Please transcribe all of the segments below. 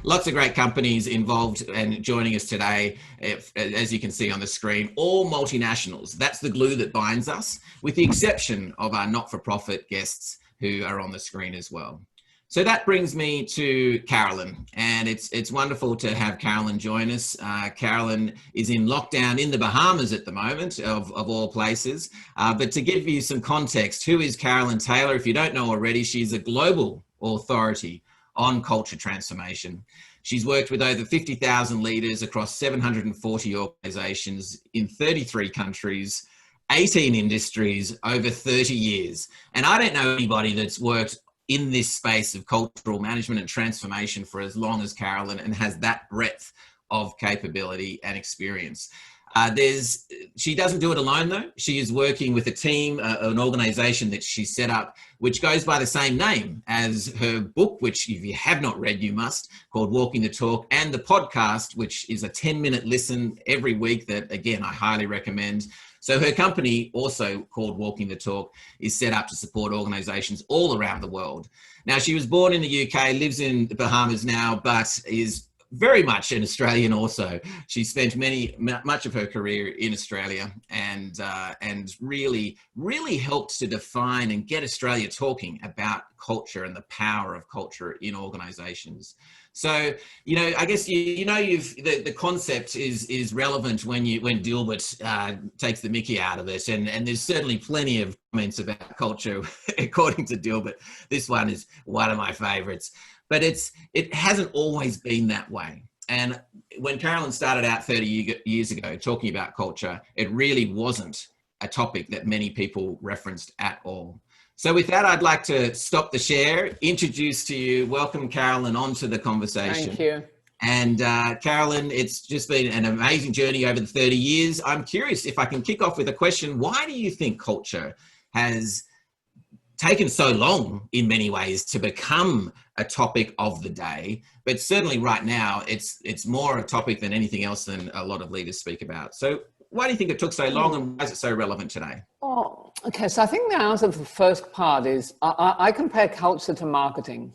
lots of great companies involved and joining us today, as you can see on the screen, all multinationals. That's the glue that binds us, with the exception of our not-for-profit guests who are on the screen as well. So that brings me to Carolyn, and it's wonderful to have Carolyn join us. Carolyn is in lockdown in the Bahamas at the moment, of all places. But to give you some context, who is Carolyn Taylor? If you don't know already, she's a global authority on culture transformation. She's worked with over 50,000 leaders across 740 organizations in 33 countries, 18 industries, over 30 years. And I don't know anybody that's worked in this space of cultural management and transformation for as long as Carolyn, and has that breadth of capability and experience. She doesn't do it alone though. She is working with a team, an organization that she set up, which goes by the same name as her book, which if you have not read, you must, called Walking the Talk, and the podcast, which is a 10-minute listen every week that, again, I highly recommend. So her company, also called Walking the Talk, is set up to support organizations all around the world. Now, she was born in the UK, lives in the Bahamas now, but is very much an Australian also. She spent much of her career in Australia and really helped to define and get Australia talking about culture and the power of culture in organizations. So, I guess, the concept is relevant when Dilbert takes the mickey out of it. And there's certainly plenty of comments about culture, according to Dilbert. This one is one of my favorites. But it hasn't always been that way. And when Carolyn started out 30 years ago talking about culture, it really wasn't a topic that many people referenced at all. So with that, I'd like to stop the share, introduce to you, welcome Carolyn onto the conversation. Thank you. And Carolyn, it's just been an amazing journey over the 30 years. I'm curious if I can kick off with a question. Why do you think culture has taken so long in many ways to become a topic of the day, but certainly right now it's more a topic than anything else than a lot of leaders speak about? So why do you think it took so long, and why is it so relevant today? Oh, okay. So I think the answer to the first part is I compare culture to marketing.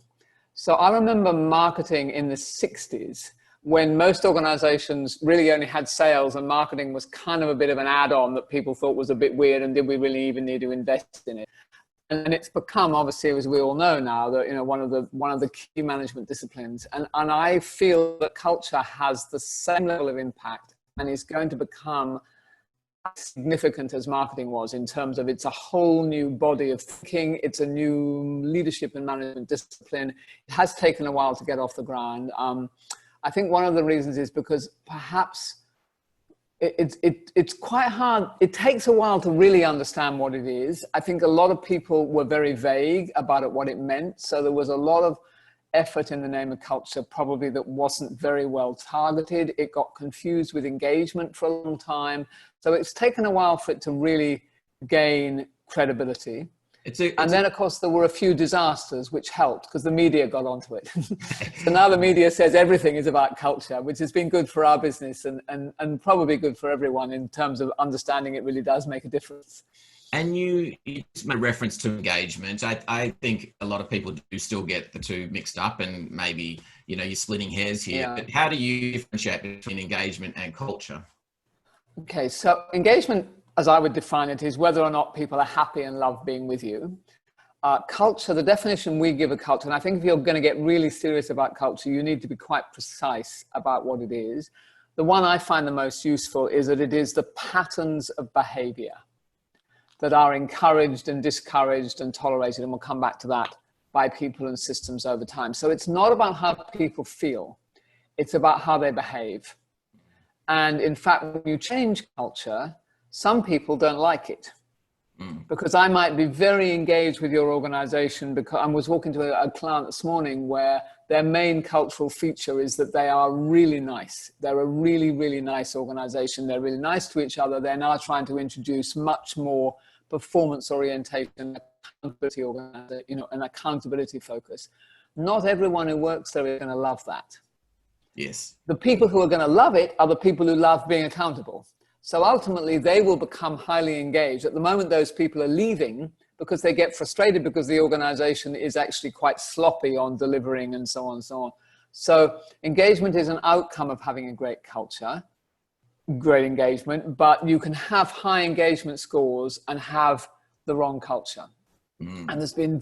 So I remember marketing in the 60s when most organizations really only had sales, and marketing was kind of a bit of an add-on that people thought was a bit weird, and did we really even need to invest in it? And it's become, obviously, as we all know now, that one of the key management disciplines. And I feel that culture has the same level of impact and is going to become as significant as marketing was, in terms of it's a whole new body of thinking. It's a new leadership and management discipline. It has taken a while to get off the ground. I think one of the reasons is because perhaps it's quite hard. It takes a while to really understand what it is. I think a lot of people were very vague about what it meant. So there was a lot of effort in the name of culture, probably, that wasn't very well targeted. It got confused with engagement for a long time. So it's taken a while for it to really gain credibility. And then, of course, there were a few disasters which helped, because the media got onto it. So now the media says everything is about culture, which has been good for our business and probably good for everyone in terms of understanding it really does make a difference. And you just made reference to engagement. I think a lot of people do still get the two mixed up, and maybe, you're splitting hairs here. Yeah. But how do you differentiate between engagement and culture? Okay, so engagement, as I would define it, is whether or not people are happy and love being with you. Culture, the definition we give of culture, and I think if you're going to get really serious about culture, you need to be quite precise about what it is. The one I find the most useful is that it is the patterns of behavior that are encouraged and discouraged and tolerated, and we'll come back to that, by people and systems over time. So it's not about how people feel, it's about how they behave. And in fact, when you change culture, some people don't like it. Because I might be very engaged with your organization, because I was walking to a client this morning where their main cultural feature is that they are really nice. They're a really, really nice organization. They're really nice to each other. They're now trying to introduce much more performance orientation, accountability, an accountability focus. Not everyone who works there is going to love that. Yes. The people who are going to love it are the people who love being accountable. So ultimately, they will become highly engaged. At the moment, those people are leaving because they get frustrated because the organization is actually quite sloppy on delivering and so on and so on. So engagement is an outcome of having a great culture, great engagement, but you can have high engagement scores and have the wrong culture. And there's been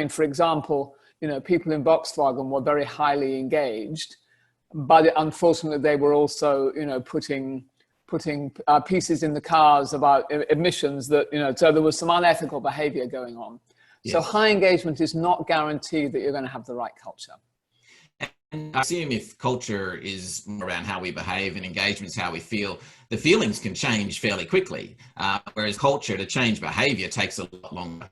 for example, people in Volkswagen were very highly engaged, but unfortunately they were also, putting pieces in the cars about emissions that, so there was some unethical behavior going on. Yes. So high engagement is not guaranteed that you're going to have the right culture. And I assume if culture is more around how we behave and engagement is how we feel, the feelings can change fairly quickly, whereas culture to change behavior takes a lot longer.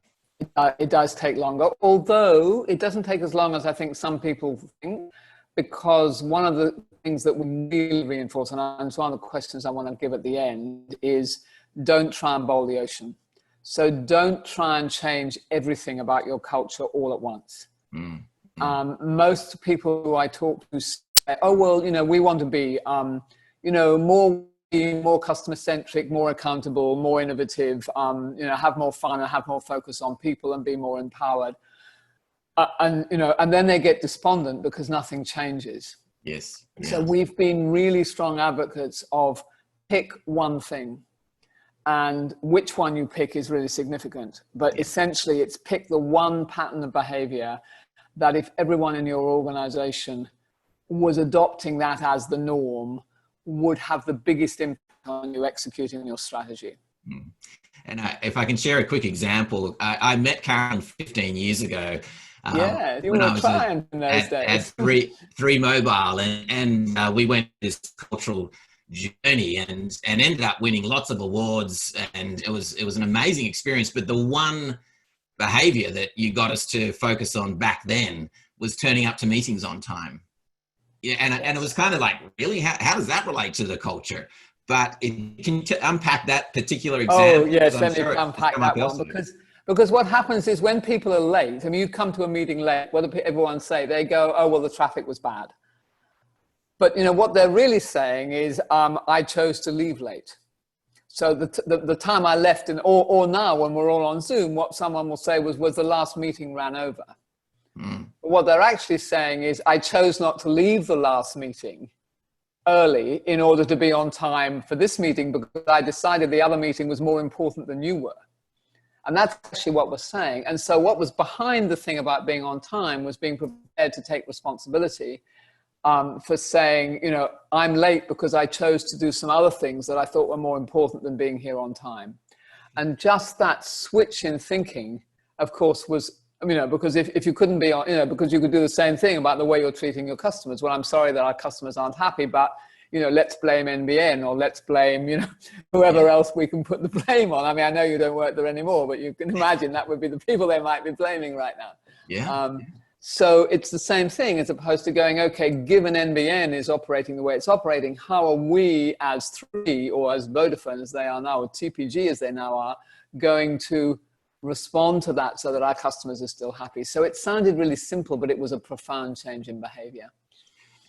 It does take longer, although it doesn't take as long as I think some people think, because one of the things that we really reinforce, and it's one of the questions I want to give at the end, is don't try and boil the ocean. So don't try and change everything about your culture all at once. Most people who I talk to say, oh, well, we want to be, more customer centric, more accountable, more innovative, have more fun and have more focus on people and be more empowered. And then they get despondent because nothing changes. Yes. So we've been really strong advocates of pick one thing, and which one you pick is really significant. But essentially it's pick the one pattern of behavior that if everyone in your organization was adopting that as the norm, would have the biggest impact on you executing your strategy. And if I can share a quick example, I met Carolyn 15 years ago. You were trying in those days. At three Mobile, and we went this cultural journey and ended up winning lots of awards, and it was an amazing experience. But the one behavior that you got us to focus on back then was turning up to meetings on time. Yeah, and it was kind of like, really, how does that relate to the culture? But it can unpack that particular example. Oh yes, let me unpack that one, because what happens is when people are late, you come to a meeting late, what do everyone say? They go, oh, well, the traffic was bad. But what they're really saying is, I chose to leave late. So the time I left, or now when we're all on Zoom, what someone will say was the last meeting ran over. What they're actually saying is, I chose not to leave the last meeting early in order to be on time for this meeting because I decided the other meeting was more important than you were. And that's actually what we're saying. And so what was behind the thing about being on time was being prepared to take responsibility for saying, I'm late because I chose to do some other things that I thought were more important than being here on time. And just that switch in thinking, of course, was, because if you couldn't be on, because you could do the same thing about the way you're treating your customers. Well, I'm sorry that our customers aren't happy, but, let's blame NBN or let's blame, whoever else we can put the blame on. I know you don't work there anymore, but you can imagine that would be the people they might be blaming right now. Yeah. So it's the same thing as opposed to going, okay, given NBN is operating the way it's operating, how are we as Three or as Vodafone as they are now, or TPG as they now are, going to respond to that so that our customers are still happy? So it sounded really simple, but it was a profound change in behavior.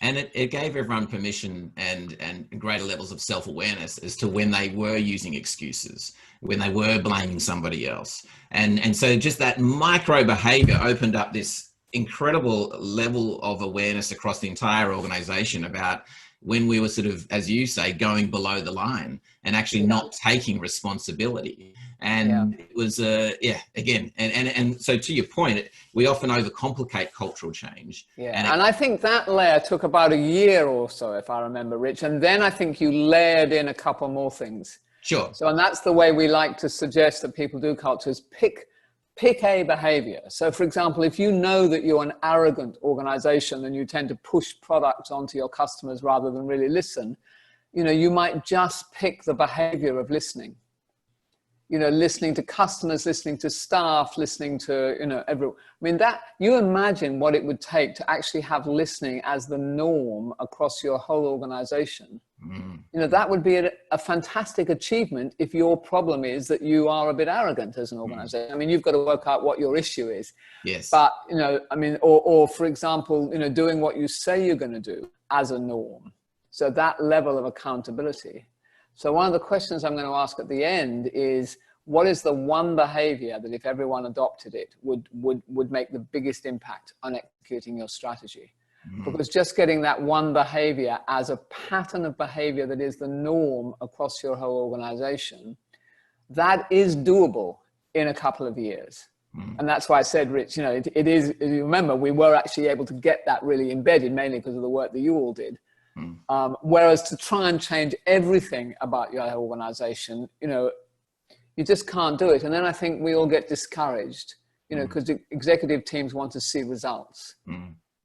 And it gave everyone permission and greater levels of self-awareness as to when they were using excuses, when they were blaming somebody else. And so just that micro behavior opened up this incredible level of awareness across the entire organization about when we were sort of, as you say, going below the line and actually not taking responsibility. And it was, again, and so to your point, we often overcomplicate cultural change. And I think that layer took about a year or so, if I remember, Rich. And then I think you layered in a couple more things. Sure. So, and that's the way we like to suggest that people do cultures, pick a behavior. So for example, if you know that you're an arrogant organization and you tend to push products onto your customers rather than really listen, you might just pick the behavior of listening. Listening to customers, listening to staff, listening to, everyone. That, you imagine what it would take to actually have listening as the norm across your whole organization. That would be a fantastic achievement if your problem is that you are a bit arrogant as an organization. You've got to work out what your issue is. Yes. But, or for example, doing what you say you're going to do as a norm. So that level of accountability. So one of the questions I'm going to ask at the end is, what is the one behavior that if everyone adopted it would make the biggest impact on executing your strategy? because just getting that one behavior as a pattern of behavior that is the norm across your whole organization, that is doable in a couple of years. And that's why I said, Rich, it is, you remember, we were actually able to get that really embedded, mainly because of the work that you all did. Whereas to try and change everything about your organization, you just can't do it. And then I think we all get discouraged, because the executive teams want to see results.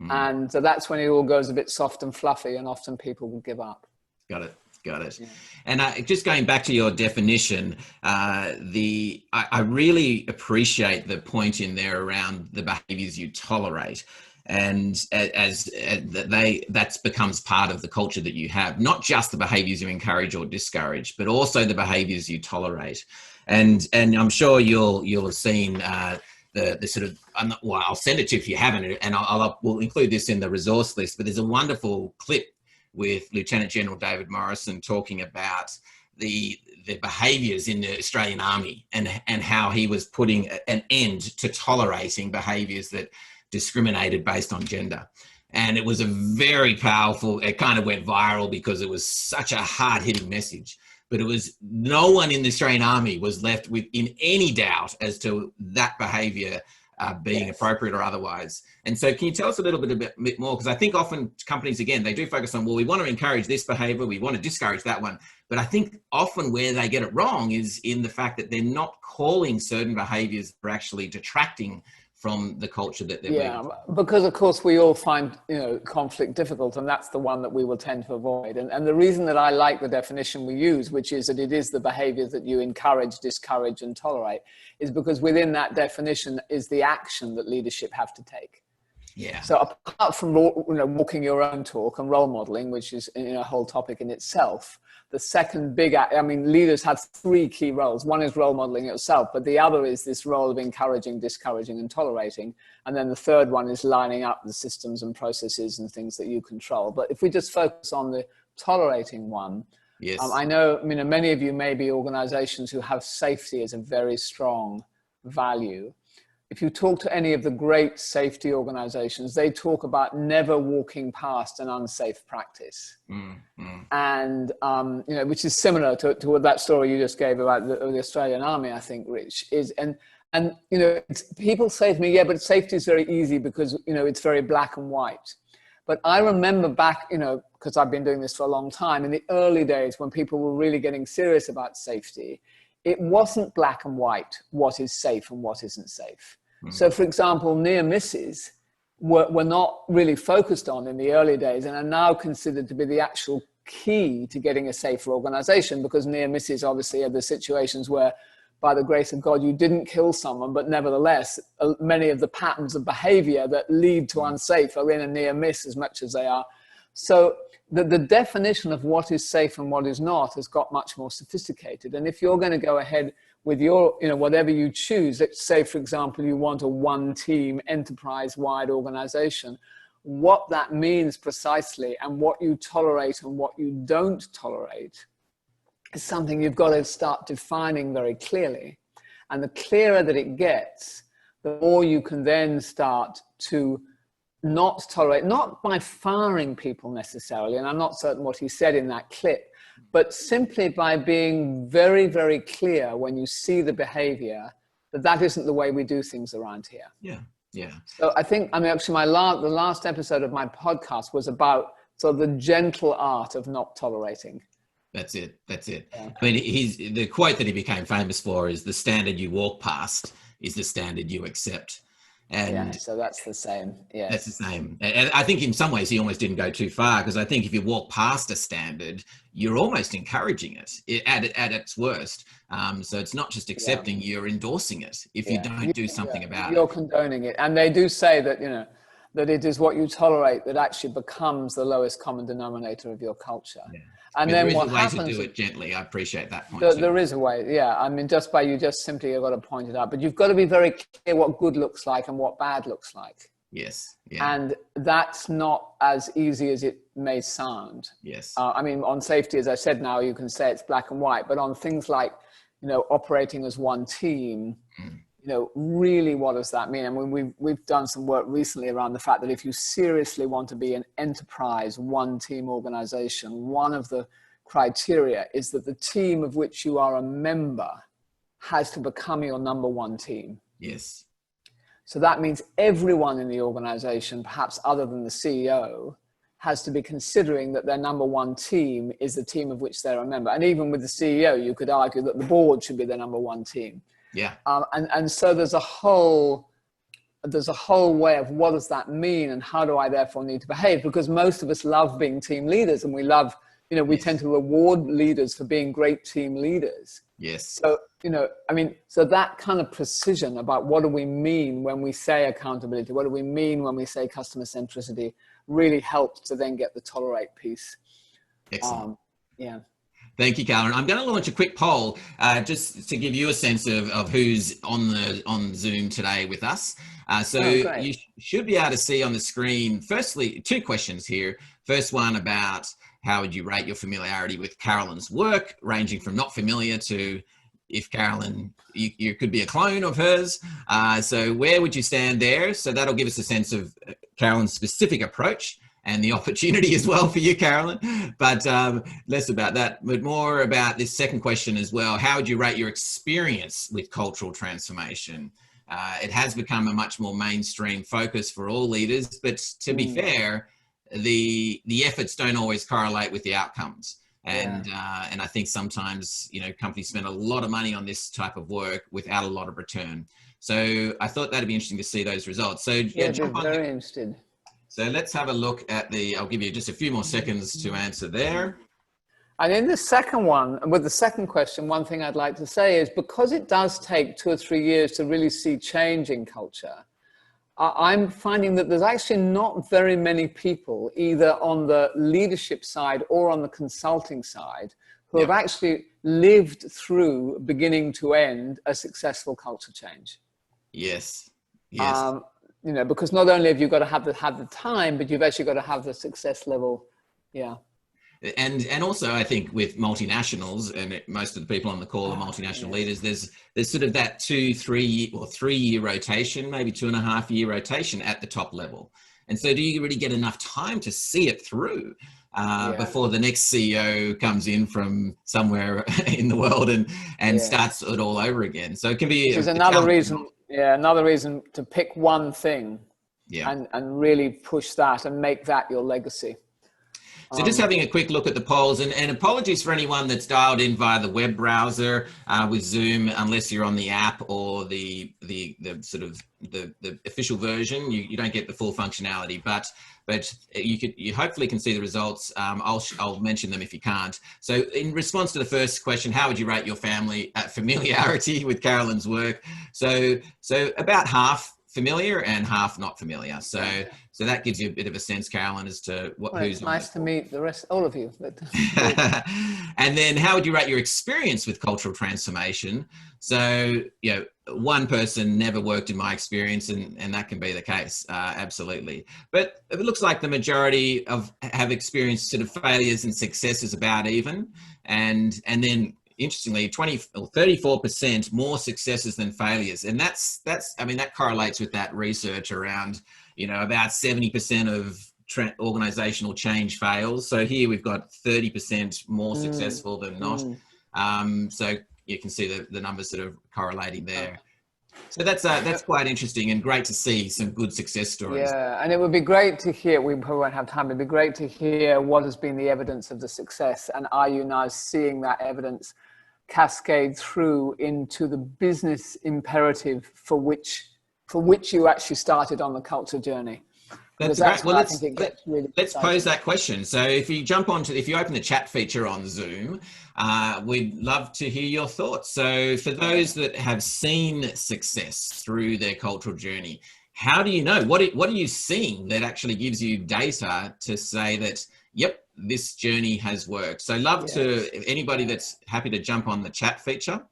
And so that's when it all goes a bit soft and fluffy, and often people will give up. Got it. Yeah. And just going back to your definition, I really appreciate the point in there around the behaviors you tolerate. And that becomes part of the culture that you have, not just the behaviors you encourage or discourage, but also the behaviors you tolerate. And I'm sure you'll have seen the sort of, I'll send it to you if you haven't, and we'll include this in the resource list, but there's a wonderful clip with Lieutenant General David Morrison talking about the behaviours in the Australian Army and how he was putting an end to tolerating behaviours that discriminated based on gender. And it was a very powerful, it kind of went viral because it was such a hard-hitting message. But it was, no one in the Australian Army was left in any doubt as to that behaviour being appropriate or otherwise. And so can you tell us a little bit more? Because I think often companies, again, they do focus on, well, we want to encourage this behavior, we want to discourage that one. But I think often where they get it wrong is in the fact that they're not calling certain behaviors for actually detracting from the culture that they're leading. Because of course we all find conflict difficult, and that's the one that we will tend to avoid. And the reason that I like the definition we use, which is that it is the behaviors that you encourage, discourage, and tolerate, is because within that definition is the action that leadership have to take. Yeah. So apart from walking your own talk and role modeling, which is a whole topic in itself, the second big, leaders have three key roles. One is role modeling itself, but the other is this role of encouraging, discouraging, and tolerating. And then the third one is lining up the systems and processes and things that you control. But if we just focus on the tolerating one, yes. I know, many of you may be organizations who have safety as a very strong value. If you talk to any of the great safety organizations, they talk about never walking past an unsafe practice. And, which is similar to what that story you just gave about the Australian Army, I think, Rich, is. And people say to me, yeah, but safety is very easy because, it's very black and white. But I remember back, because I've been doing this for a long time, in the early days when people were really getting serious about safety, it wasn't black and white, what is safe and what isn't safe. So, for example, near misses were not really focused on in the early days and are now considered to be the actual key to getting a safer organization, because near misses obviously are the situations where, by the grace of God, you didn't kill someone, but nevertheless, many of the patterns of behavior that lead to unsafe are in a near miss as much as they are. So the definition of what is safe and what is not has got much more sophisticated. And if you're going to go ahead with your, whatever you choose, let's say, for example, you want a one-team enterprise-wide organization, what that means precisely and what you tolerate and what you don't tolerate is something you've got to start defining very clearly. And the clearer that it gets, the more you can then start to not tolerate, not by firing people necessarily, and I'm not certain what he said in that clip, but simply by being very, very clear when you see the behavior that isn't the way we do things around here. Yeah. So I think, actually the last episode of my podcast was about sort of the gentle art of not tolerating. That's it. Yeah. The quote that he became famous for is, the standard you walk past is the standard you accept. And so that's the same. Yeah, that's the same. And I think in some ways he almost didn't go too far, because I think if you walk past a standard, you're almost encouraging it at its worst. So it's not just accepting, you're endorsing it if you don't do something about it. You're condoning it. And they do say that, that it is what you tolerate that actually becomes the lowest common denominator of your culture. Yeah. And then what happens? There is a way to do it gently. I appreciate that point. There is a way, yeah. You simply have got to point it out. But you've got to be very clear what good looks like and what bad looks like. Yes. Yeah. And that's not as easy as it may sound. Yes. On safety, as I said, now you can say it's black and white. But on things like, operating as one team, really what does that mean? I mean, we've done some work recently around the fact that if you seriously want to be an enterprise, one team organization, one of the criteria is that the team of which you are a member has to become your number one team. Yes. So that means everyone in the organization, perhaps other than the CEO, has to be considering that their number one team is the team of which they're a member. And even with the CEO, you could argue that the board should be their number one team. Yeah. And so there's a whole way of what does that mean and how do I therefore need to behave? Because most of us love being team leaders, and we love, we tend to reward leaders for being great team leaders. Yes. So, so that kind of precision about what do we mean when we say accountability, what do we mean when we say customer centricity, really helps to then get the tolerate piece. Excellent. Yeah. Thank you, Carolyn. I'm going to launch a quick poll just to give you a sense of who's on Zoom today with us. You should be able to see on the screen, firstly, 2 questions here. First one about how would you rate your familiarity with Carolyn's work, ranging from not familiar to if Carolyn, you could be a clone of hers. So where would you stand there? So that'll give us a sense of Carolyn's specific approach and the opportunity as well for you, Carolyn. But less about that, but more about this second question as well. How would you rate your experience with cultural transformation? It has become a much more mainstream focus for all leaders, but to be fair, the efforts don't always correlate with the outcomes. And I think sometimes, companies spend a lot of money on this type of work without a lot of return. So I thought that'd be interesting to see those results. So jump on very interested. So let's have a look at I'll give you just a few more seconds to answer there. And in the second one, and with the second question, one thing I'd like to say is because it does take 2 or 3 years to really see change in culture, I'm finding that there's actually not very many people either on the leadership side or on the consulting side who have actually lived through beginning to end a successful culture change. Yes. Yes. Because not only have you got to have the time, but you've actually got to have the success level. Yeah. And also, I think with multinationals, and most of the people on the call are multinational leaders, there's sort of that 3 year rotation, maybe 2.5 year rotation at the top level. And so do you really get enough time to see it through before the next CEO comes in from somewhere in the world and starts it all over again? So it can be another reason to pick one thing and really push that and make that your legacy. So just having a quick look at the polls, and apologies for anyone that's dialed in via the web browser with Zoom, unless you're on the app or the sort of the official version, you don't get the full functionality, but you hopefully can see the results. I'll mention them if you can't. So in response to the first question, how would you rate your familiarity with Carolyn's work? So about half familiar and half not familiar. So that gives you a bit of a sense, Carolyn, as to who's it's nice to meet the rest, all of you. And then how would you rate your experience with cultural transformation? So, one person never worked in my experience, and that can be the case, absolutely. But it looks like the majority have experienced sort of failures and successes about even. And then interestingly, 34% more successes than failures. And that correlates with that research around, about 70% of organizational change fails. So here we've got 30% more successful than not. So you can see the numbers sort of correlating there. So that's quite interesting and great to see some good success stories. Yeah, and it would be great to hear, we probably won't have time, it'd be great to hear what has been the evidence of the success, and are you now seeing that evidence cascade through into the business imperative for which you actually started on the culture journey? That's great. Well, let's pose that question. So if you open the chat feature on Zoom, we'd love to hear your thoughts. So for those that have seen success through their cultural journey, how do you know? What are you seeing that actually gives you data to say that, yep, this journey has worked? So anybody that's happy to jump on the chat feature.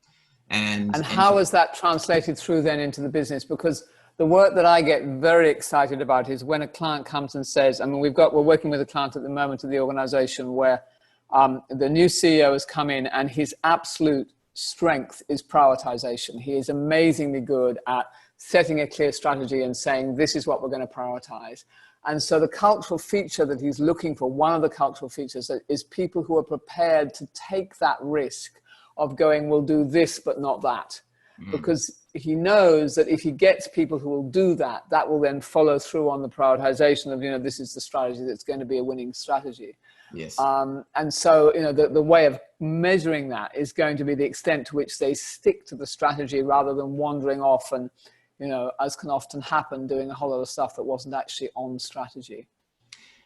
And how is that translated through then into the business? Because the work that I get very excited about is when a client comes and says, we're working with a client at the moment of the organization where the new CEO has come in and his absolute strength is prioritization. He is amazingly good at setting a clear strategy and saying, this is what we're going to prioritize. And so the cultural feature that he's looking for, one of the cultural features, is people who are prepared to take that risk of going, we'll do this, but not that. Because he knows that if he gets people who will do that, that will then follow through on the prioritization of, this is the strategy that's going to be a winning strategy. Yes. And so, the way of measuring that is going to be the extent to which they stick to the strategy rather than wandering off and, as can often happen, doing a whole lot of stuff that wasn't actually on strategy.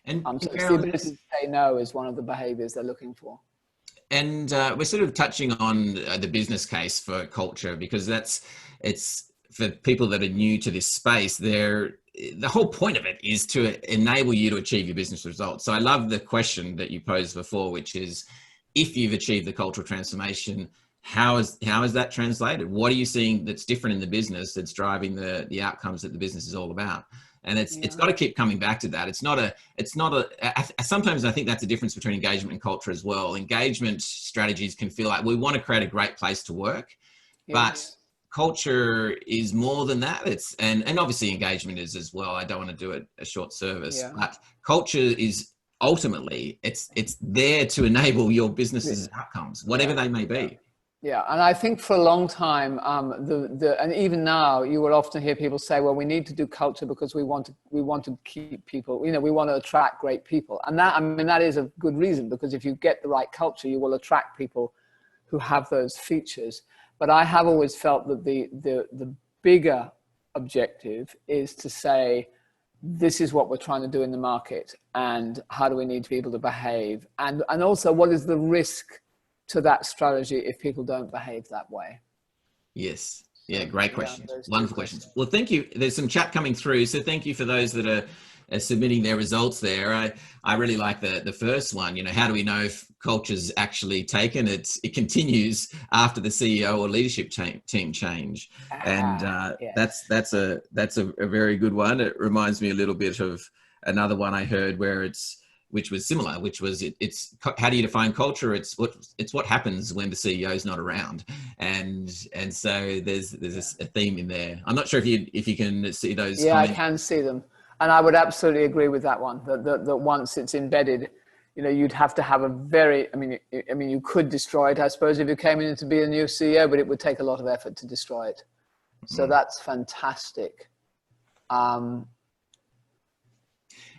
And so the ability to say no is one of the behaviors they're looking for. And we're sort of touching on the business case for culture, because it's for people that are new to this space. The whole point of it is to enable you to achieve your business results. So I love the question that you posed before, which is, if you've achieved the cultural transformation, how is that translated? What are you seeing that's different in the business that's driving the outcomes that the business is all about? And it's got to keep coming back to that. It's not a, sometimes I think that's the difference between engagement and culture as well. Engagement strategies can feel like we want to create a great place to work, but culture is more than that. And obviously engagement is as well. I don't want to do a short service, but culture is ultimately, it's there to enable your business's outcomes, whatever they may be. Yeah, and I think for a long time, and even now, you will often hear people say, "Well, we need to do culture because we want to keep people. We want to attract great people." And that is a good reason, because if you get the right culture, you will attract people who have those features. But I have always felt that the bigger objective is to say, this is what we're trying to do in the market, and how do we need people to behave, and also what is the risk to that strategy if people don't behave that way. Yes. Yeah, great questions. Wonderful questions. Well, thank you. There's some chat coming through, so thank you for those that are submitting their results there. I really like the first one. How do we know if culture's actually taken? It continues after the CEO or leadership team change, and that's a very good one. It reminds me a little bit of another one I heard which was similar, which was it's how do you define culture? It's what happens when the CEO is not around, and so there's a theme in there. I'm not sure if you can see those. Yeah, comments. I can see them, and I would absolutely agree with that one. That once it's embedded, you'd have to have a very. I mean, you could destroy it, I suppose, if you came in to be a new CEO, but it would take a lot of effort to destroy it. So that's fantastic.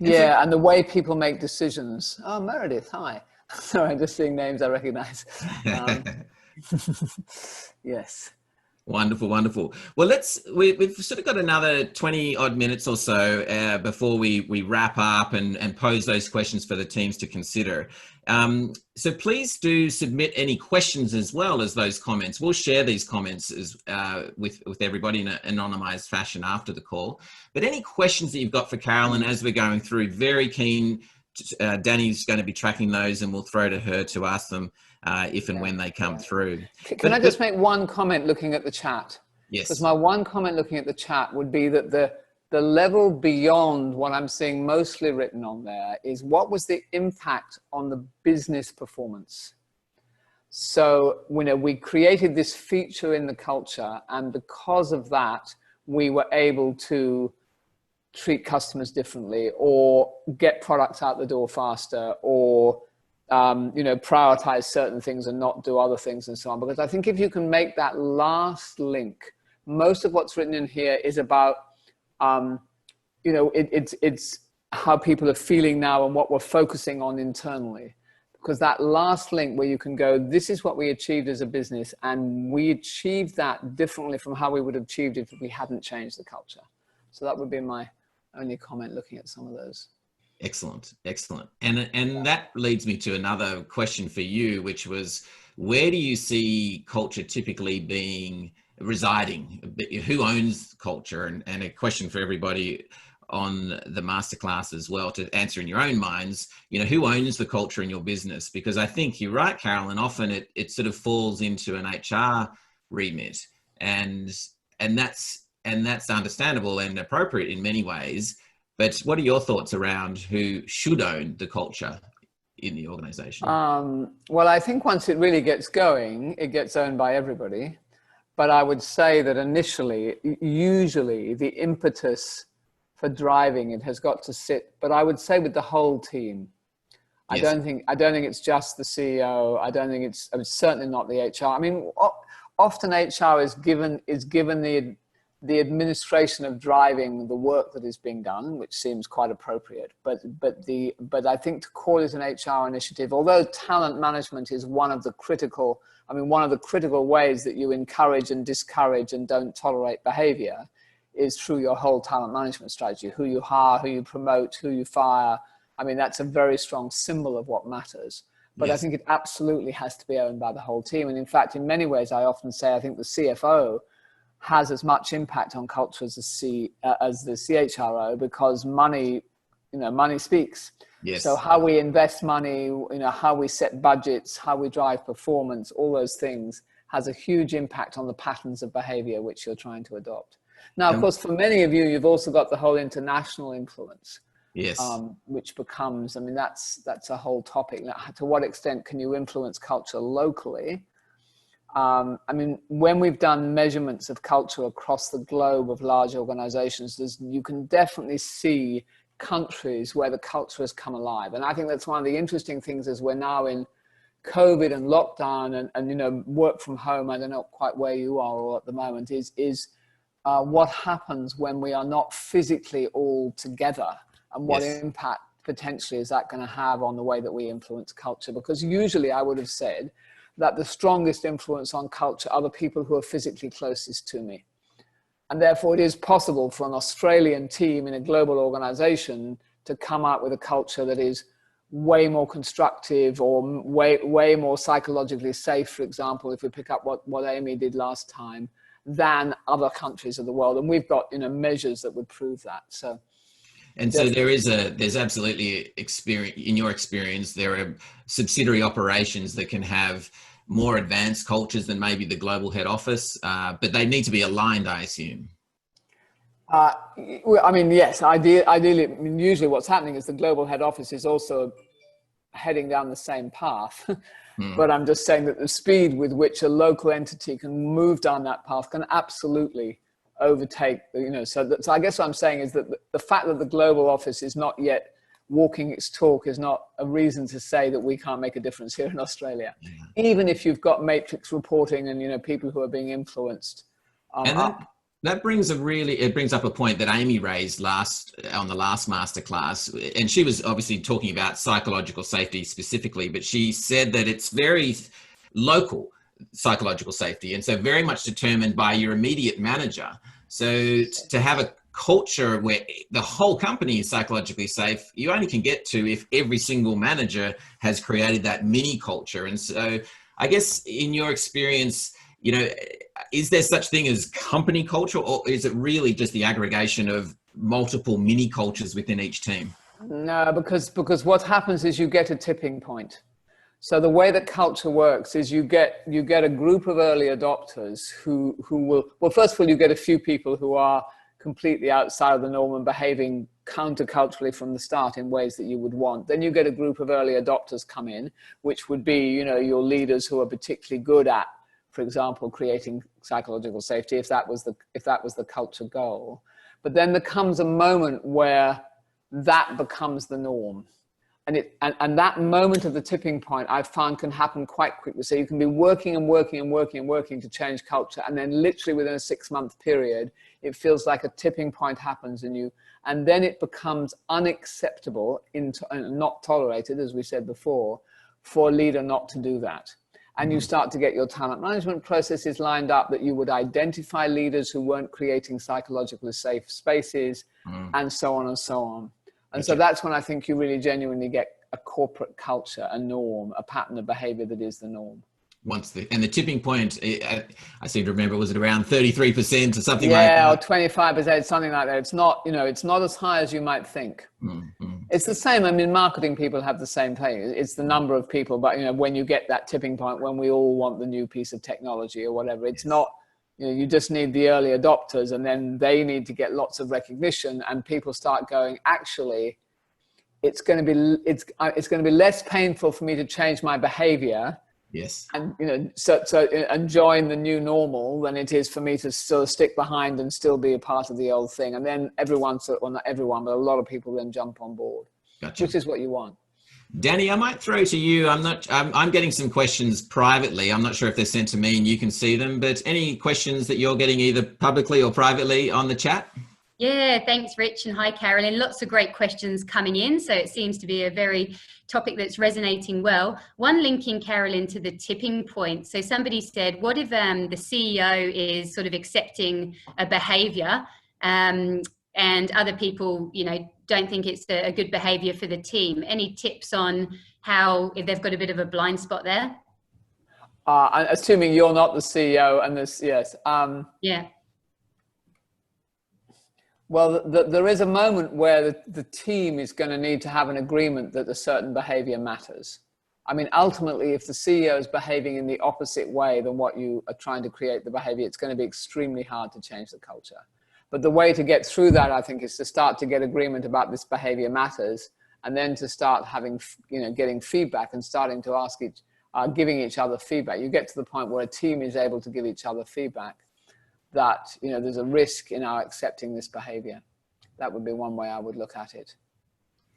Yeah, and the way people make decisions. Oh, Meredith, hi. Sorry, I'm just seeing names I recognize. Yes. Wonderful, wonderful. Well, we've sort of got another 20 odd minutes or so before we wrap up and pose those questions for the teams to consider. So please do submit any questions as well as those comments. We'll share these comments with everybody in an anonymized fashion after the call. But any questions that you've got for Carolyn as we're going through, very keen. Danny's going to be tracking those, and we'll throw to her to ask them if and when they come through. Can I just make one comment looking at the chat? Yes. Because my one comment looking at the chat would be that the level beyond what I'm seeing mostly written on there is, what was the impact on the business performance? So, we created this feature in the culture, and because of that, we were able to treat customers differently, or get products out the door faster, or prioritize certain things and not do other things, and so on. Because I think if you can make that last link, most of what's written in here is about, it's how people are feeling now and what we're focusing on internally. Because that last link where you can go, this is what we achieved as a business, and we achieved that differently from how we would have achieved it if we hadn't changed the culture. So that would be my only comment looking at some of those. Excellent, excellent. And that leads me to another question for you, which was, where do you see culture typically residing? Who owns culture? And a question for everybody on the masterclass as well, to answer in your own minds, who owns the culture in your business? Because I think you're right, Carolyn, often it sort of falls into an HR remit, and that's understandable and appropriate in many ways. But what are your thoughts around who should own the culture? in the organization? Well, I think once it really gets going, it gets owned by everybody. But I would say that initially, usually the impetus for driving it has got to sit, but I would say with the whole team. I Yes. don't think it's just the CEO. I don't think it's certainly not the HR. I mean, often HR is given the administration of driving the work that is being done, which seems quite appropriate. But I think to call it an HR initiative, although talent management is one of the critical ways that you encourage and discourage and don't tolerate behavior, is through your whole talent management strategy. Who you hire, who you promote, who you fire. I mean, that's a very strong symbol of what matters. But yes. I think it absolutely has to be owned by the whole team. And in fact, in many ways, I often say I think the CFO has as much impact on culture as the CHRO, because money speaks. Yes. So how we invest money, how we set budgets, how we drive performance, all those things has a huge impact on the patterns of behavior which you're trying to adopt. Now, of course, for many of you, you've also got the whole international influence. Yes. Which becomes, I mean, that's a whole topic. Now, to what extent can you influence culture locally? I mean, when we've done measurements of culture across the globe of large organizations, you can definitely see countries where the culture has come alive. And I think that's one of the interesting things as we're now in COVID and lockdown and work from home. I don't know quite where you are all at the moment, is what happens when we are not physically all together, and what Yes. impact potentially is that going to have on the way that we influence culture? Because usually I would have said that the strongest influence on culture are the people who are physically closest to me. And therefore it is possible for an Australian team in a global organization to come up with a culture that is way more constructive or way more psychologically safe, for example, if we pick up what Amy did last time, than other countries of the world. And we've got measures that would prove that. So. And so there's absolutely in your experience, there are subsidiary operations that can have more advanced cultures than maybe the global head office, but they need to be aligned, I assume. I mean, yes, ideally, I mean, usually what's happening is the global head office is also heading down the same path. But I'm just saying that the speed with which a local entity can move down that path can absolutely overtake, so I guess what I'm saying is that the fact that the global office is not yet walking its talk is not a reason to say that we can't make a difference here in Australia. Yeah. Even if you've got matrix reporting and people who are being influenced. And that brings up a point that Amy raised on the last masterclass, and she was obviously talking about psychological safety specifically, but she said that it's very local psychological safety, and so very much determined by your immediate manager. So to have a culture where the whole company is psychologically safe, you only can get to if every single manager has created that mini culture. And so I guess in your experience, is there such thing as company culture, or is it really just the aggregation of multiple mini cultures within each team? No, because what happens is you get a tipping point. So the way that culture works is you get a group of early adopters who will, well, first of all, you get a few people who are completely outside of the norm and behaving counterculturally from the start in ways that you would want. Then you get a group of early adopters come in, which would be, your leaders who are particularly good at, for example, creating psychological safety, if that was the culture goal. But then there comes a moment where that becomes the norm. And that moment of the tipping point, I've found, can happen quite quickly. So you can be working to change culture, and then literally within a 6-month period, it feels like a tipping point happens in you, and then it becomes unacceptable and not tolerated, as we said before, for a leader not to do that. And you start to get your talent management processes lined up that you would identify leaders who weren't creating psychologically safe spaces, and so on and so on. And so that's when I think you really genuinely get a corporate culture, a norm, a pattern of behavior that is the norm. And the tipping point, I seem to remember, was it around 33% or something like that? Yeah, or 25%, something like that. It's not, it's not as high as you might think. It's the same. I mean, marketing people have the same thing. It's the number of people, but when you get that tipping point, when we all want the new piece of technology or whatever, it's not, you just need the early adopters, and then they need to get lots of recognition, and people start going, actually, it's going to be less painful for me to change my behavior. Yes. And, and join the new normal than it is for me to sort of stick behind and still be a part of the old thing. And then not everyone, but a lot of people then jump on board, Gotcha. Which is what you want. Danny, I might throw to you. I'm getting some questions privately. I'm not sure if they're sent to me and you can see them, but any questions that you're getting either publicly or privately on the chat? Yeah, thanks, Rich, and hi, Carolyn. Lots of great questions coming in, so it seems to be a very topic that's resonating well. One linking, Carolyn, to the tipping point. So somebody said, what if the CEO is sort of accepting a behaviour and other people, don't think it's a good behaviour for the team? Any tips on how, if they've got a bit of a blind spot there? Assuming you're not the CEO and this, yes. Yeah. Well, there is a moment where the team is going to need to have an agreement that a certain behavior matters. I mean, ultimately, if the CEO is behaving in the opposite way than what you are trying to create the behavior, it's going to be extremely hard to change the culture. But the way to get through that, I think, is to start to get agreement about this behavior matters, and then to start having, getting feedback and starting to giving each other feedback. You get to the point where a team is able to give each other feedback that, there's a risk in our accepting this behavior. That would be one way I would look at it.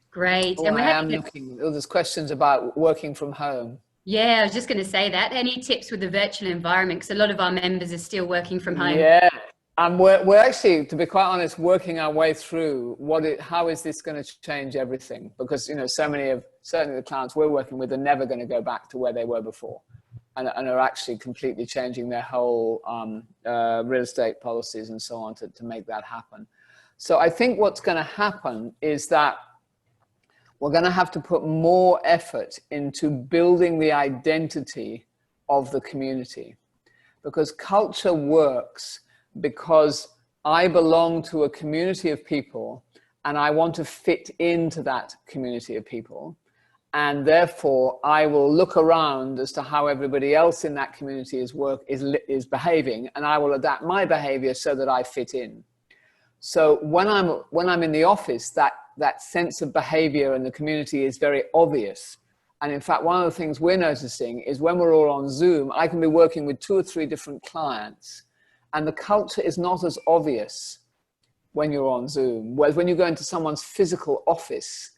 Great. And there's questions about working from home. Yeah, I was just going to say that. Any tips with the virtual environment? Because a lot of our members are still working from home. Yeah. And we're actually, to be quite honest, working our way through how is this going to change everything? Because, certainly the clients we're working with are never going to go back to where they were before. And are actually completely changing their whole real estate policies and so on to make that happen. So I think what's going to happen is that we're going to have to put more effort into building the identity of the community, because culture works because I belong to a community of people and I want to fit into that community of people. And therefore, I will look around as to how everybody else in that community is behaving, and I will adapt my behavior so that I fit in. So when I'm in the office, that sense of behavior in the community is very obvious. And in fact, one of the things we're noticing is when we're all on Zoom, I can be working with 2 or 3 different clients, and the culture is not as obvious when you're on Zoom. Whereas when you go into someone's physical office,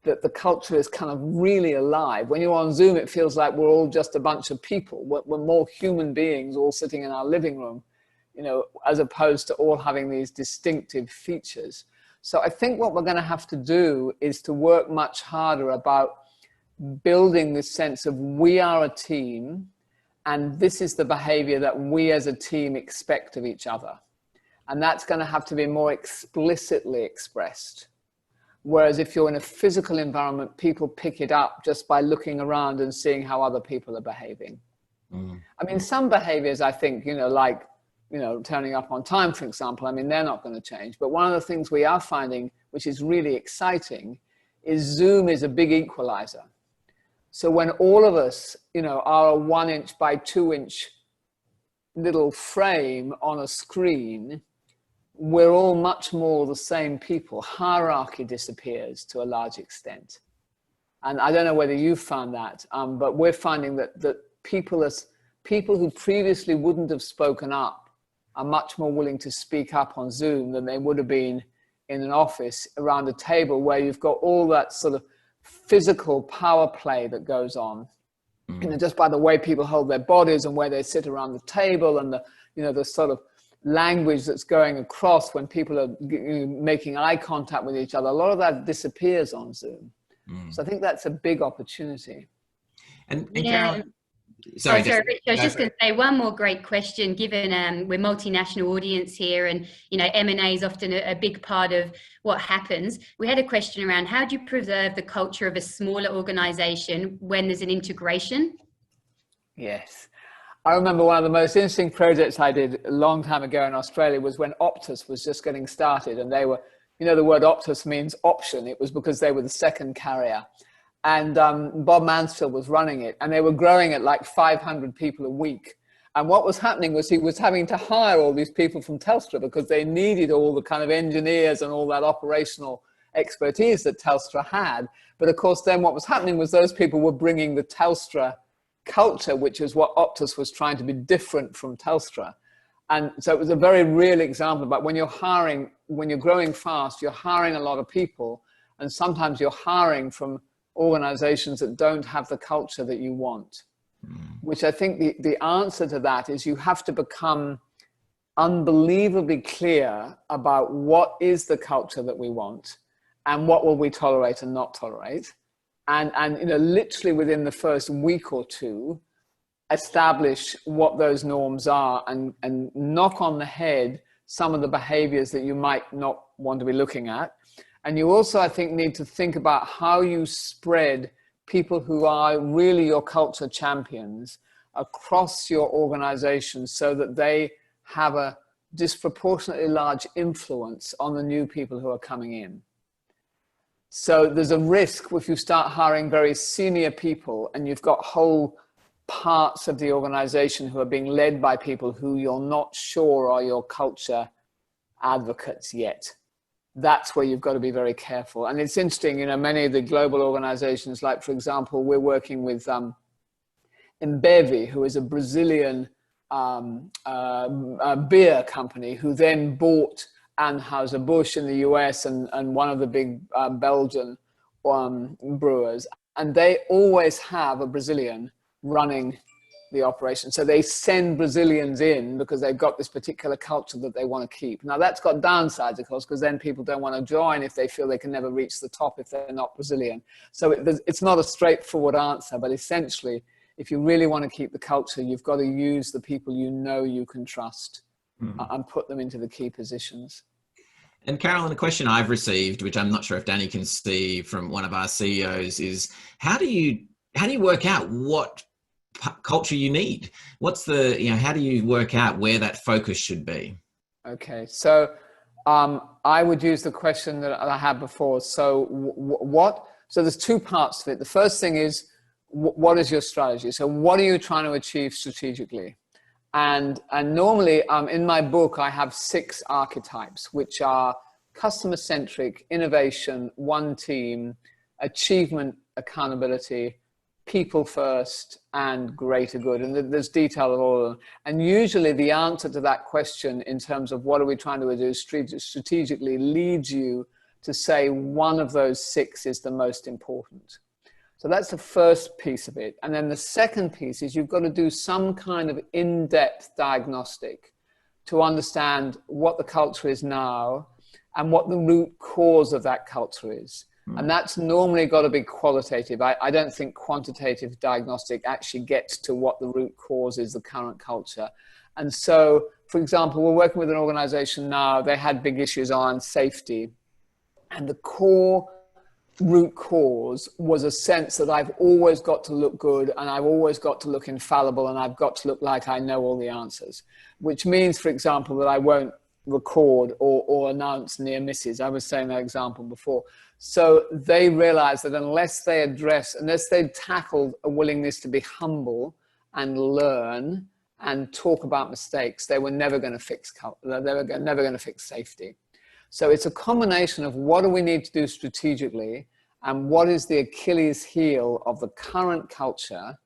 that the culture is kind of really alive. When you're on Zoom, it feels like we're all just a bunch of people. We're more human beings all sitting in our living room, as opposed to all having these distinctive features. So I think what we're going to have to do is to work much harder about building this sense of we are a team, and this is the behavior that we as a team expect of each other. And that's going to have to be more explicitly expressed. Whereas if you're in a physical environment, people pick it up just by looking around and seeing how other people are behaving. I mean, some behaviors, I think, like, turning up on time, for example, I mean, they're not going to change. But one of the things we are finding, which is really exciting, is Zoom is a big equalizer. So when all of us, are a 1-inch by 2-inch little frame on a screen, we're all much more the same people. Hierarchy disappears to a large extent. And I don't know whether you've found that, but we're finding that people who previously wouldn't have spoken up are much more willing to speak up on Zoom than they would have been in an office around a table where you've got all that sort of physical power play that goes on. Just by the way people hold their bodies and where they sit around the table, and the sort of language that's going across when people are making eye contact with each other. A lot of that disappears on Zoom. So I think that's a big opportunity. And yeah. Carolyn, sorry, Rich, I was just going to say one more great question, given we're multinational audience here, and M&A is often a big part of what happens. We had a question around how do you preserve the culture of a smaller organization when there's an integration? Yes. I remember one of the most interesting projects I did a long time ago in Australia was when Optus was just getting started, and they were, the word Optus means option. It was because they were the second carrier. And Bob Mansfield was running it, and they were growing at like 500 people a week. And what was happening was he was having to hire all these people from Telstra because they needed all the kind of engineers and all that operational expertise that Telstra had. But of course, then what was happening was those people were bringing the Telstra culture, which is what Optus was trying to be different from Telstra. And so it was a very real example about when you're hiring, when you're growing fast, you're hiring a lot of people, and sometimes you're hiring from organizations that don't have the culture that you want. Which I think the answer to that is you have to become unbelievably clear about what is the culture that we want and what will we tolerate and not tolerate. And you know, literally within the first week or two, establish what those norms are and knock on the head some of the behaviors that you might not want to be looking at. And you also, I think, need to think about how you spread people who are really your culture champions across your organization so that they have a disproportionately large influence on the new people who are coming in. So there's a risk if you start hiring very senior people and you've got whole parts of the organization who are being led by people who you're not sure are your culture advocates yet. That's where you've got to be very careful. And it's interesting, you know, many of the global organizations, like, for example, we're working with Embevi, who is a Brazilian beer company who then bought Anheuser-Busch in the US and one of the big Belgian brewers. And they always have a Brazilian running the operation. So they send Brazilians in because they've got this particular culture that they want to keep. Now that's got downsides, of course, because then people don't want to join if they feel they can never reach the top if they're not Brazilian. So it's not a straightforward answer, but essentially, if you really want to keep the culture, you've got to use the people you know you can trust and put them into the key positions. And Carolyn, a question I've received, which I'm not sure if Danny can see from one of our CEOs, is how do you work out what culture you need? What's the, you know, how do you work out where that focus should be? Okay, so I would use the question that I had before. So so there's two parts to it. The first thing is, what is your strategy? So what are you trying to achieve strategically? And normally in my book, I have 6 archetypes, which are customer-centric, innovation, one team, achievement, accountability, people first, and greater good. And there's detail of all of them. And usually the answer to that question in terms of what are we trying to do strategically leads you to say one of those 6 is the most important. So that's the first piece of it. And then the second piece is you've got to do some kind of in-depth diagnostic to understand what the culture is now and what the root cause of that culture is. And that's normally got to be qualitative. I don't think quantitative diagnostic actually gets to what the root cause is, the current culture. And so, for example, we're working with an organization now, they had big issues on safety. And the core root cause was a sense that I've always got to look good and I've always got to look infallible and I've got to look like I know all the answers, which means, for example, that I won't record or announce near misses. I was saying that example before. So they realized that unless they tackled a willingness to be humble and learn and talk about mistakes, they were never going to fix never going to fix safety. So it's a combination of what do we need to do strategically and what is the Achilles heel of the current culture,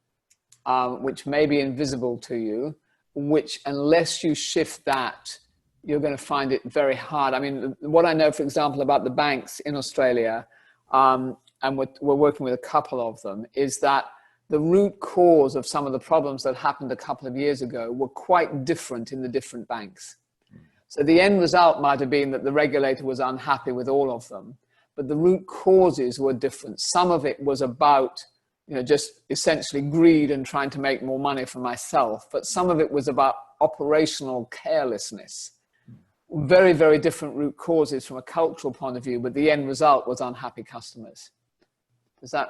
which may be invisible to you, which unless you shift that, you're going to find it very hard. I mean, what I know, for example, about the banks in Australia, and we're working with a couple of them, is that the root cause of some of the problems that happened a couple of years ago were quite different in the different banks. So the end result might have been that the regulator was unhappy with all of them, but the root causes were different. Some of it was about, you know, just essentially greed and trying to make more money for myself, but some of it was about operational carelessness. Very, very different root causes from a cultural point of view, but the end result was unhappy customers. Does that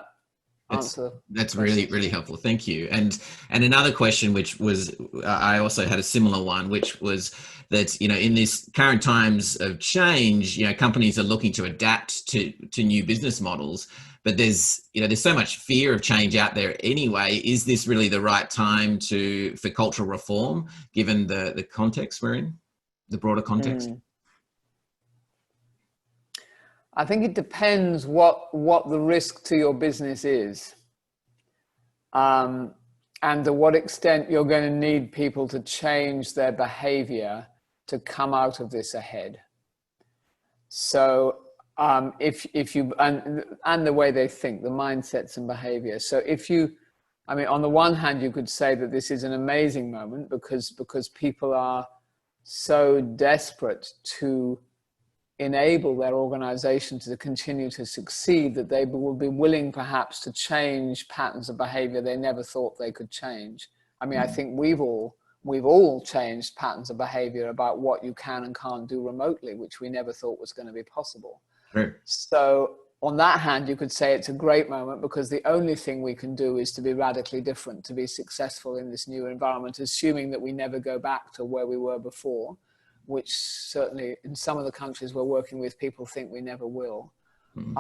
answer? That's really, really helpful. Thank you. And another question, which was, I also had a similar one, which was that, you know, in this current times of change, you know, companies are looking to adapt to new business models, but there's so much fear of change out there anyway. Is this really the right time for cultural reform, given the context we're in? The broader context? I think it depends what the risk to your business is, and to what extent you're going to need people to change their behavior to come out of this ahead. So if you, and the way they think, the mindsets and behavior. So if you, I mean, on the one hand, you could say that this is an amazing moment because people are so desperate to enable their organization to continue to succeed that they will be willing perhaps to change patterns of behavior they never thought they could change. I mean, I think we've all changed patterns of behavior about what you can and can't do remotely, which we never thought was going to be possible. Right. So on that hand, you could say it's a great moment because the only thing we can do is to be radically different, to be successful in this new environment, assuming that we never go back to where we were before, which certainly in some of the countries we're working with, people think we never will. Mm-hmm.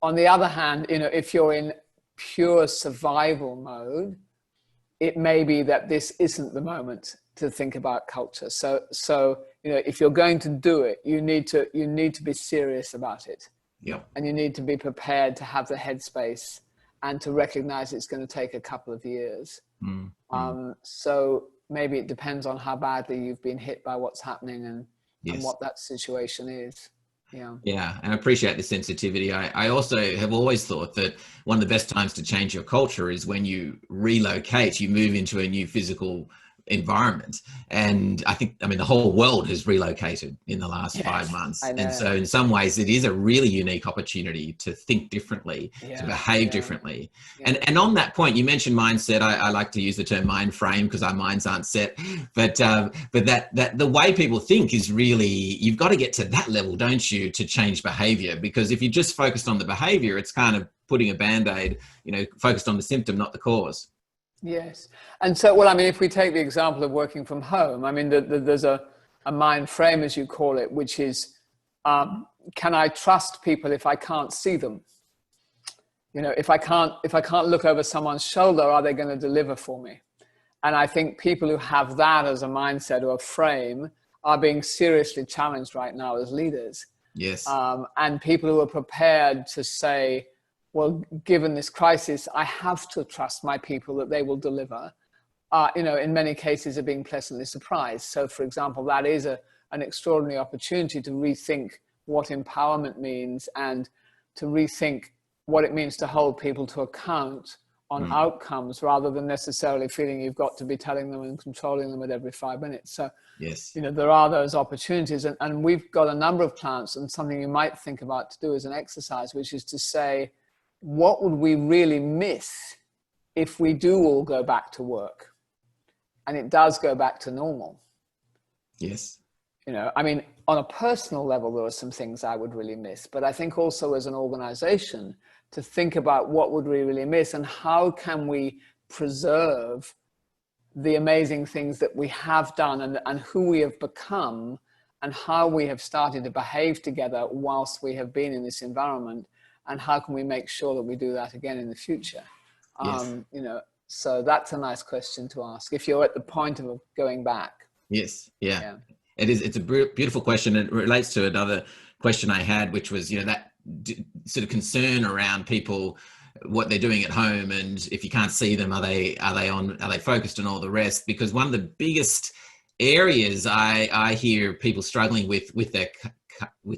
On the other hand, you know, if you're in pure survival mode, it may be that this isn't the moment to think about culture. So you know, if you're going to do it, you need to be serious about it. Yeah. And you need to be prepared to have the headspace and to recognize it's going to take a couple of years. Mm-hmm. So maybe it depends on how badly you've been hit by what's happening and what that situation is. Yeah, and I appreciate the sensitivity. I also have always thought that one of the best times to change your culture is when you relocate, you move into a new physical environment. And I mean, the whole world has relocated in the last 5 months. And so in some ways, it is a really unique opportunity to think differently, to behave differently. Yeah. And on that point, you mentioned mindset. I like to use the term mind frame because our minds aren't set. But that the way people think is really, you've got to get to that level, don't you, to change behavior? Because if you're just focused on the behavior, it's kind of putting a Band-Aid, you know, focused on the symptom, not the cause. Yes. And so, well, I mean, if we take the example of working from home, I mean, there's a mind frame, as you call it, which is, can I trust people if I can't see them? You know, if I can't look over someone's shoulder, are they going to deliver for me? And I think people who have that as a mindset or a frame are being seriously challenged right now as leaders. Yes. And people who are prepared to say, well, given this crisis, I have to trust my people that they will deliver, you know, in many cases are being pleasantly surprised. So, for example, that is an extraordinary opportunity to rethink what empowerment means and to rethink what it means to hold people to account on outcomes rather than necessarily feeling you've got to be telling them and controlling them at every 5 minutes. So, yes, you know, there are those opportunities. And we've got a number of clients, and something you might think about to do as an exercise, which is to say, what would we really miss if we do all go back to work and it does go back to normal? Yes. You know, I mean, on a personal level, there are some things I would really miss, but I think also as an organization to think about what would we really miss and how can we preserve the amazing things that we have done and who we have become and how we have started to behave together whilst we have been in this environment. And how can we make sure that we do that again in the future? Yes. You know, so that's a nice question to ask if you're at the point of going back. Yes. Yeah. It is. It's a beautiful question. It relates to another question I had, which was, you know, that sort of concern around people, what they're doing at home, and if you can't see them, are they focused on all the rest? Because one of the biggest areas I hear people struggling with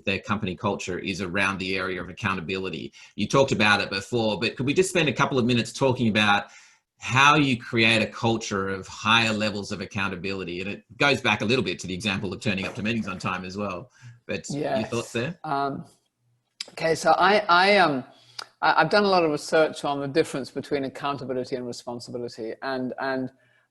their company culture is around the area of accountability. You talked about it before, but could we just spend a couple of minutes talking about how you create a culture of higher levels of accountability? And it goes back a little bit to the example of turning up to meetings on time as well. But your thoughts there? Okay, so I've done a lot of research on the difference between accountability and responsibility. And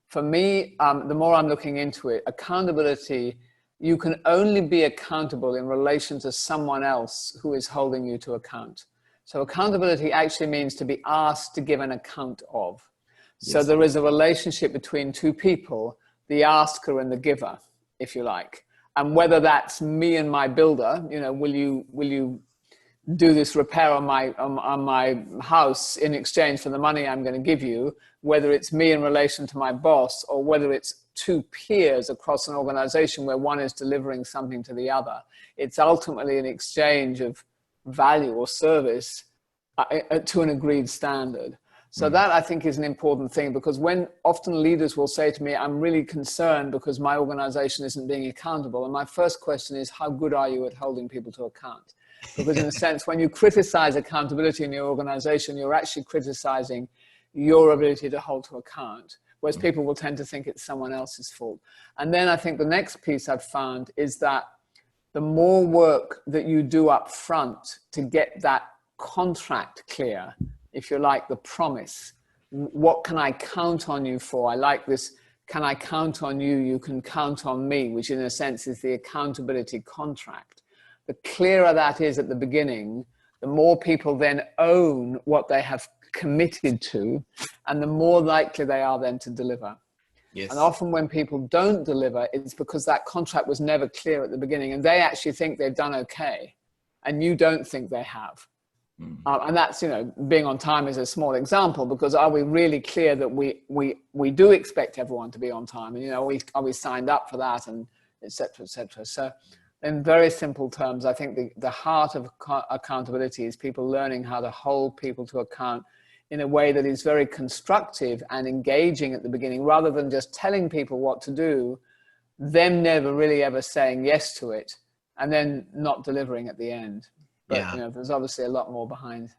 for me, the more I'm looking into it, accountability, you can only be accountable in relation to someone else who is holding you to account. So accountability actually means to be asked to give an account of. So there is a relationship between two people, the asker and the giver, if you like. And whether that's me and my builder, you know, will you do this repair on my house in exchange for the money I'm going to give you, whether it's me in relation to my boss or whether it's two peers across an organization where one is delivering something to the other. It's ultimately an exchange of value or service to an agreed standard. So that I think is an important thing, because when often leaders will say to me, I'm really concerned because my organization isn't being accountable. And my first question is, how good are you at holding people to account? Because in a sense, when you criticize accountability in your organization, you're actually criticizing your ability to hold to account, whereas people will tend to think it's someone else's fault. And then I think the next piece I've found is that the more work that you do up front to get that contract clear, if you like, the promise, what can I count on you for? I like this, can I count on you? You can count on me, which in a sense is the accountability contract. The clearer that is at the beginning, the more people then own what they have committed to, and the more likely they are then to deliver. Yes. And often when people don't deliver, it's because that contract was never clear at the beginning, and they actually think they've done okay, and you don't think they have. And that's, being on time is a small example, because are we really clear that we do expect everyone to be on time? And, are we signed up for that, and et cetera, et cetera. So in very simple terms, I think the heart of accountability is people learning how to hold people to account in a way that is very constructive and engaging at the beginning, rather than just telling people what to do, them never really ever saying yes to it, and then not delivering at the end. But there's obviously a lot more behind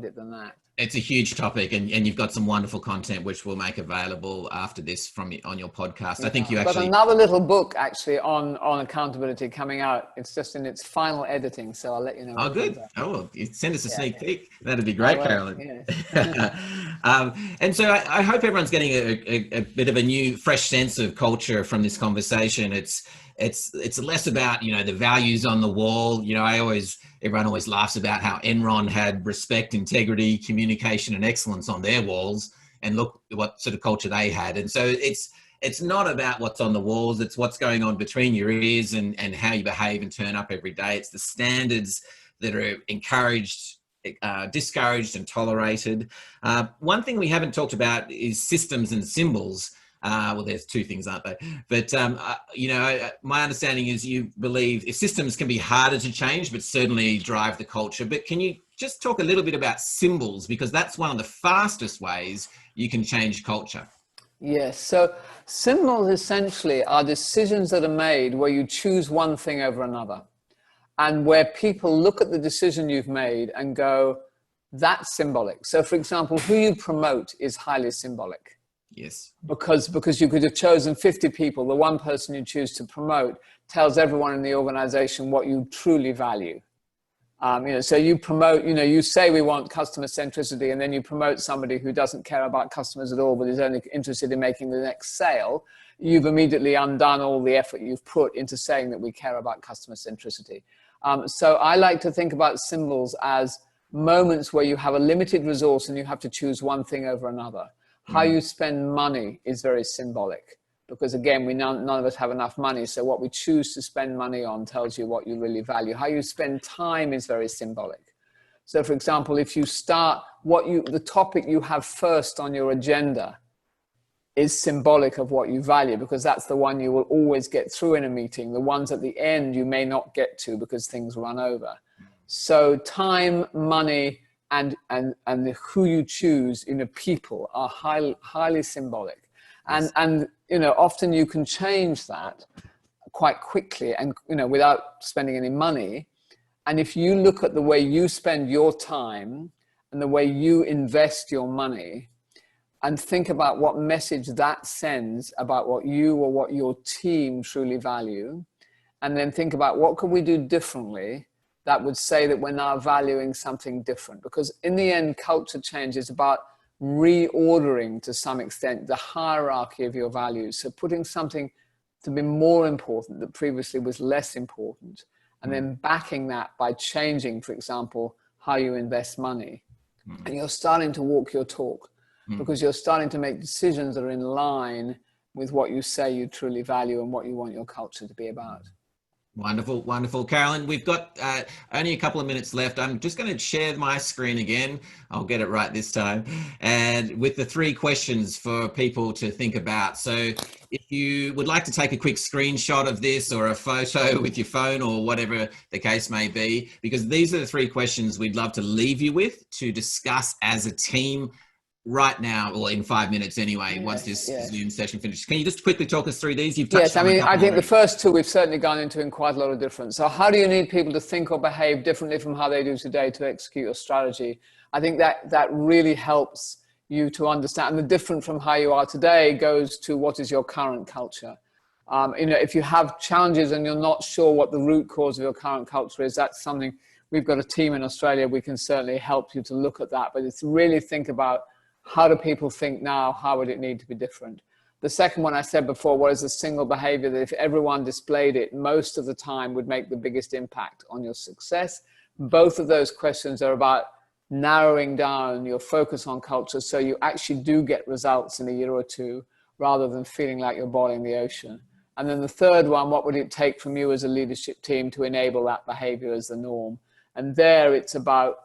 it than that. It's a huge topic, and you've got some wonderful content which we'll make available after this on your podcast. I think you actually... But another little book actually on accountability coming out. It's just in its final editing, so I'll let you know. Oh, good. Oh, well, send us a sneak peek. That'd be great, Carolyn. Yeah. And so I hope everyone's getting a bit of a new, fresh sense of culture from this conversation. It's less about, the values on the wall. Everyone always laughs about how Enron had respect, integrity, communication, and excellence on their walls, and look what sort of culture they had. And so it's not about what's on the walls. It's what's going on between your ears and how you behave and turn up every day. It's the standards that are encouraged, discouraged, and tolerated. One thing we haven't talked about is systems and symbols. Well, there's two things, aren't they? But, my understanding is you believe systems can be harder to change, but certainly drive the culture. But can you just talk a little bit about symbols? Because that's one of the fastest ways you can change culture. Yes. So symbols essentially are decisions that are made where you choose one thing over another, and where people look at the decision you've made and go, that's symbolic. So, for example, who you promote is highly symbolic. Yes. Because you could have chosen 50 people. The one person you choose to promote tells everyone in the organization what you truly value. So you promote, you say we want customer centricity, and then you promote somebody who doesn't care about customers at all, but is only interested in making the next sale. You've immediately undone all the effort you've put into saying that we care about customer centricity. So I like to think about symbols as moments where you have a limited resource and you have to choose one thing over another. How you spend money is very symbolic, because again, none of us have enough money. So what we choose to spend money on tells you what you really value. How you spend time is very symbolic. So for example, if you start the topic you have first on your agenda is symbolic of what you value, because that's the one you will always get through in a meeting. The ones at the end you may not get to because things run over. So time, money, and who you choose, people are highly symbolic. Yes. And often you can change that quite quickly and, without spending any money. And if you look at the way you spend your time and the way you invest your money, and think about what message that sends about what you or what your team truly value, and then think about what could we do differently that would say that we're now valuing something different. Because in the end, culture change is about reordering to some extent the hierarchy of your values. So putting something to be more important that previously was less important, and then backing that by changing, for example, how you invest money. And you're starting to walk your talk, because you're starting to make decisions that are in line with what you say you truly value and what you want your culture to be about. Wonderful, wonderful. Carolyn, we've got only a couple of minutes left. I'm just going to share my screen again. I'll get it right this time. And with the 3 questions for people to think about. So if you would like to take a quick screenshot of this or a photo with your phone or whatever the case may be, because these are the 3 questions we'd love to leave you with to discuss as a team right now, or in 5 minutes anyway, once this Zoom session finishes. Can you just quickly talk us through these? You've touched on I think the first 2 we've certainly gone into in quite a lot of difference. So how do you need people to think or behave differently from how they do today to execute your strategy? I think that really helps you to understand. And the different from how you are today goes to what is your current culture. If you have challenges and you're not sure what the root cause of your current culture is, that's something, we've got a team in Australia, we can certainly help you to look at that. But it's really think about, how do people think now? How would it need to be different? The second one I said before, what is a single behavior that if everyone displayed it most of the time would make the biggest impact on your success? Both of those questions are about narrowing down your focus on culture so you actually do get results in a year or 2 rather than feeling like you're boiling the ocean. And then the third one, what would it take from you as a leadership team to enable that behavior as the norm? And there it's about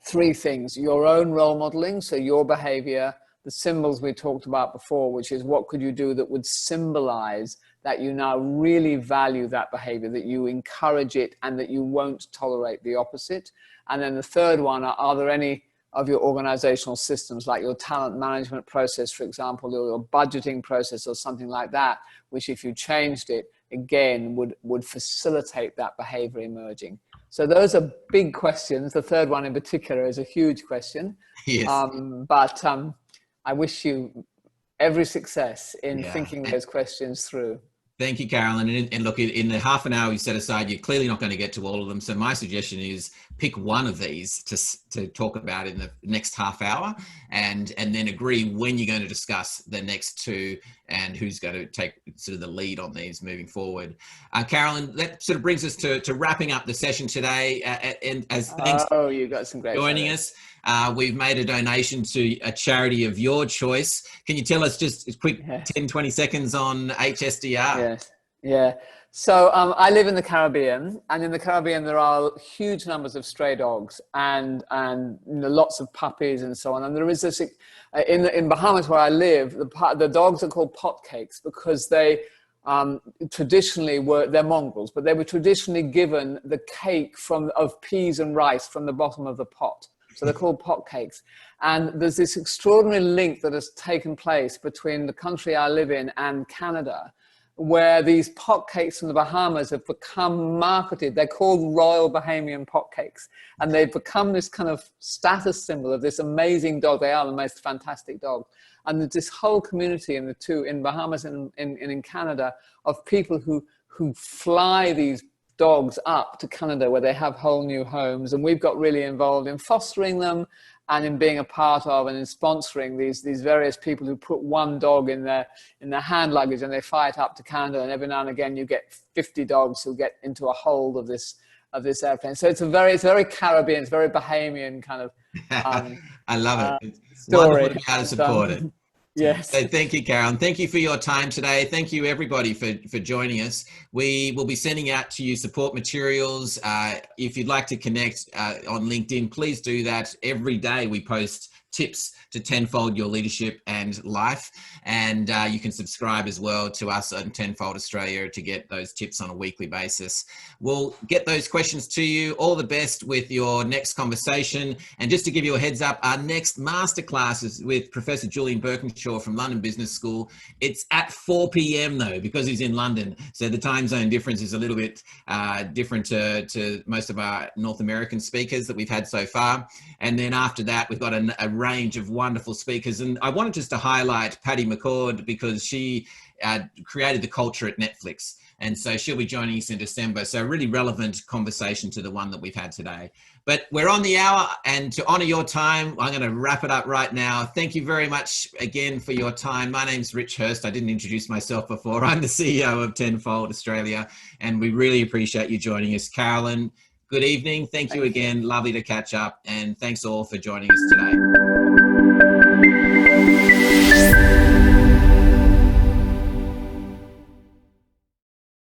3 things: your own role modeling, so your behavior, the symbols we talked about before, which is what could you do that would symbolize that you now really value that behavior, that you encourage it and that you won't tolerate the opposite. And then the third one, are there any of your organizational systems, like your talent management process, for example, or your budgeting process or something like that, which if you changed it, again, would facilitate that behavior emerging. So those are big questions. The third one in particular is a huge question. Yes. But I wish you every success in thinking those questions through. Thank you, Carolyn. And look, in the half an hour you set aside, you're clearly not going to get to all of them. So my suggestion is pick one of these to talk about in the next half hour, and then agree when you're going to discuss the next 2 and who's going to take sort of the lead on these moving forward. Carolyn, that sort of brings us to wrapping up the session today. And as thanks for you got some great joining us. We've made a donation to a charity of your choice. Can you tell us just a quick 10, 20 seconds on HSDR? Yes. Yeah. So I live in the Caribbean, and in the Caribbean there are huge numbers of stray dogs and lots of puppies and so on. And there is this in Bahamas where I live, the dogs are called pot cakes because they traditionally they're mongrels, but they were traditionally given the cake of peas and rice from the bottom of the pot. So they're called pot cakes. And there's this extraordinary link that has taken place between the country I live in and Canada, where these pot cakes from the Bahamas have become marketed. They're called Royal Bahamian pot cakes. And they've become this kind of status symbol of this amazing dog. They are the most fantastic dog. And there's this whole community in Bahamas and in Canada of people who fly these dogs up to Canada where they have whole new homes. And we've got really involved in fostering them and in being a part of and in sponsoring these various people who put one dog in their hand luggage and they fly it up to Canada. And every now and again you get 50 dogs who get into a hold of this airplane. So it's very Caribbean, it's very Bahamian kind of I love it. It's story. Wonderful to be able to support it. Yes. So thank you, Carolyn. Thank you for your time today. Thank you, everybody, for joining us. We will be sending out to you support materials. If you'd like to connect on LinkedIn, please do that. Every day we post tips to tenfold your leadership and life. And you can subscribe as well to us on Tenfold Australia to get those tips on a weekly basis. We'll get those questions to you. All the best with your next conversation. And just to give you a heads up, our next masterclass is with Professor Julian Birkinshaw from London Business School. It's at 4 p.m. though, because he's in London. So the time zone difference is a little bit different to most of our North American speakers that we've had so far. And then after that, we've got a range of wonderful speakers. And I wanted just to highlight Patty McCord because she created the culture at Netflix. And so she'll be joining us in December. So a really relevant conversation to the one that we've had today. But we're on the hour, and to honor your time, I'm going to wrap it up right now. Thank you very much again for your time. My name's Rich Hurst. I didn't introduce myself before. I'm the CEO of Tenfold Australia, and we really appreciate you joining us. Carolyn, good evening. Thank you again. Lovely to catch up, and thanks all for joining us today.